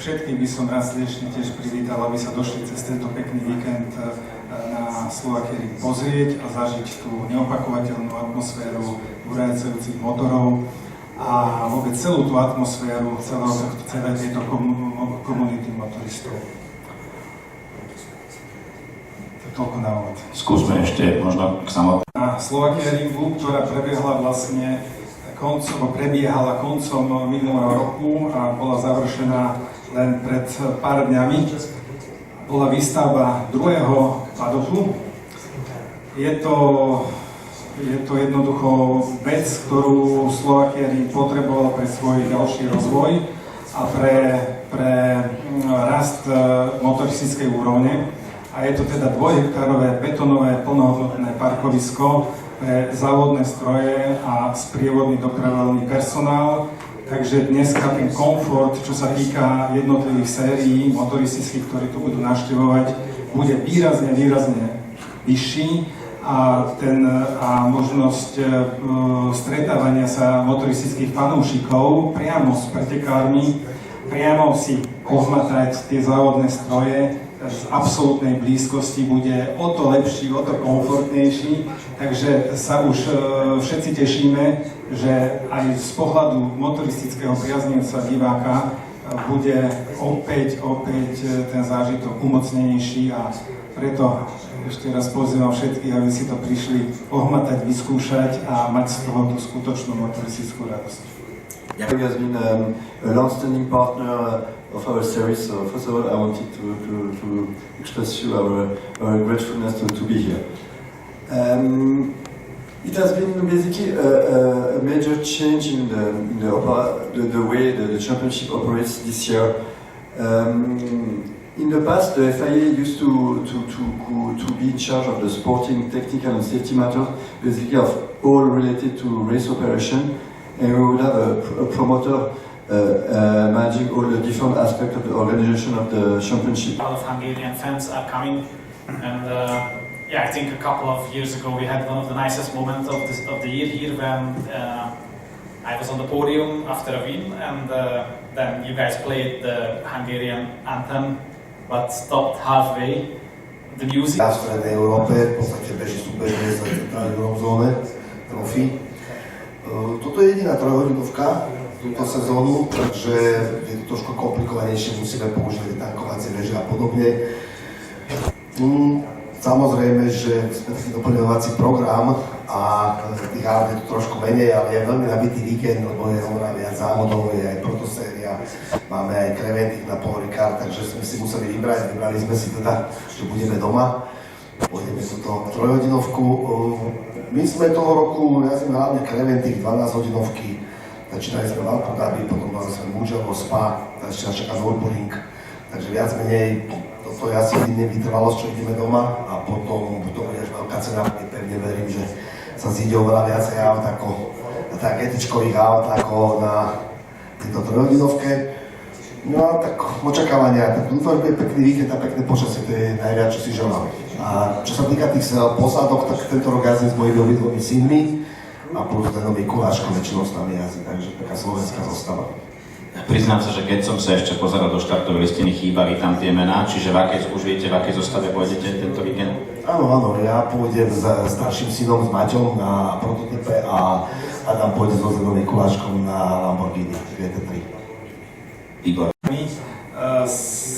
všetkých by som rád srdečne tiež privítal, aby sa došli cez tento pekný víkend na Slovakia Ring pozrieť a zažiť tú neopakovateľnú atmosféru urajúcich motorov a vôbec celú tú atmosféru celej tejto komunity motoristov. Toľko na úvod. Skúsme ešte možno k samotnému. Na Slovakia Ringu, ktorá prebiehala koncom minulého roku a bola završená len pred pár dňami, bola výstavba druhého padoku. Je to jednoducho vec, ktorú Slovakia Ring potrebovala pre svoj ďalší rozvoj a pre rast motoristickej úrovne. A je to teda 2-hektárové betonové plnohodnotné parkovisko pre závodné stroje a sprievodný dopravný personál. Takže dneska ten komfort, čo sa týka jednotlivých sérií motoristických, ktorí tu budú navštevovať, bude výrazne vyšší a možnosť stretávania sa motoristických fanúšikov priamo s pretekármi, priamo si ohmatať tie závodné stroje z absolútnej blízkosti bude o to lepší, o to komfortnejší, takže sa už všetci tešíme, že aj z pohľadu motoristického priaznivca diváka bude opäť ten zážitok umocnenejší a preto ešte raz pozývam všetkých, aby si to prišli ohmatať, vyskúšať a mať z toho tú skutočnú motoristickú radosť. He has been a long-standing partner of our series, so first of all I wanted to express you our gratefulness to be here. It has been basically a major change in the way the championship operates this year. In the past, the FIA used to be in charge of the sporting, technical and safety matters, basically of all related to race operation. And we would have a promoter managing all the different aspects of the organization of the championship. A lot of Hungarian fans are coming, and I think a couple of years ago we had one of the nicest moments of the year here when I was on the podium after a win, and then you guys played the Hungarian anthem, but stopped halfway. The music. V strednej Európe v podstate beží súbežne za centrálnej zóne, trofy. Toto je jediná trojhodinovka túto sezónu, takže je to trošku komplikovanejšie, musíme používať tankovacie veže a podobne. Samozrejme, že sme taký doplňovací program a tých aut je tu trošku menej, ale je veľmi nabitý víkend, lebo je oveľa viac závodov, je aj protoséria, máme aj Creventic na Paul Ricard, takže sme si museli vybrať, vybrali sme si teda, že budeme doma. Pôjdeme túto trojhodinovku. My sme toho roku jazdili hlavne Creventic 12-hodinovky. Začínali sme v Abu Dhabi, potom mali sme Mugello, Spa, začína čaká Nürburgring. Takže viac menej toto je asi jediné vytrvalosť, čo ideme doma a potom bude až veľká cena. Pevne verím, že sa zíde oveľa viacej aut ako tak etičkových aut ako na tejto trojhodinovke. No a tak očakávania, tak dúfam, že je pekný víkend a pekné počasie, to je najviac, čo si želám. A čo sa týka tých posádok, tak tento rok jazdím s mojimi obidvomi synmi a plus ten nový Kováčko väčšinou s nami jazdí, takže taká slovenská zostava. Priznám sa, že keď som sa ešte pozeral do štartovej listiny, chýbali tam tie mená, čiže už viete, v akej zostave pôjdete tento víkend? Áno, ja pôjdem s starším synom, s Maťom na prototype a Adam pôjde s Ozedom Mikuláškom na Lamborghini GT3. Igor.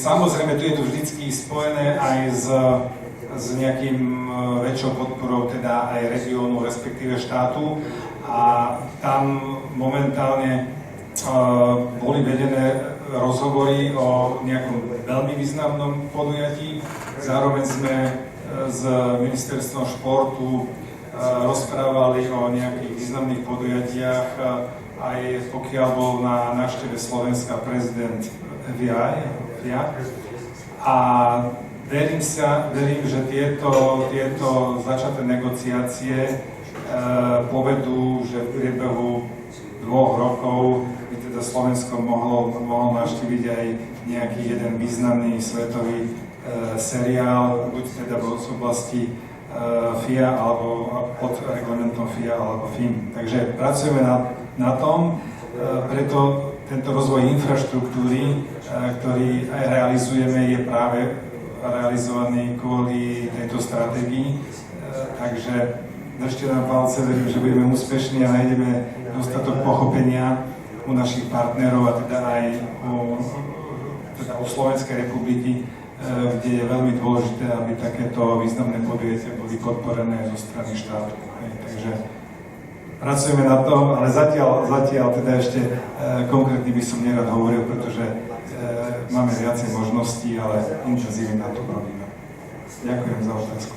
Samozrejme, tu je to vždycky spojené aj s nejakým väčšou podporou teda aj regiónu, respektíve štátu a tam momentálne boli vedené rozhovory o nejakom veľmi významnom podujatí. Zároveň sme s ministerstvom športu rozprávali o nejakých významných podujatiach, aj pokiaľ bol na návšteve Slovenska prezident FIA. A verím, že tieto začaté negociácie povedú, že v priebehu 2 rokov by teda Slovensko mohlo navštíviť aj nejaký jeden významný svetový seriál, buď teda v oblasti FIA alebo pod reglementom FIA alebo FIM. Takže pracujeme na tom Preto tento rozvoj infraštruktúry, ktorý aj realizujeme, je práve realizovaný kvôli tejto stratégii. Takže držte nám palce, verím, že budeme úspešní a nájdeme dostatok pochopenia u našich partnerov a teda aj u Slovenskej republiky, kde je veľmi dôležité, aby takéto významné podujatia boli podporené zo strany štátu. Takže pracujeme na tom, ale zatiaľ teda ešte konkrétne by som nerad hovoril, pretože máme viacej možností, ale intenzívne na to robíme. Ďakujem za otázku.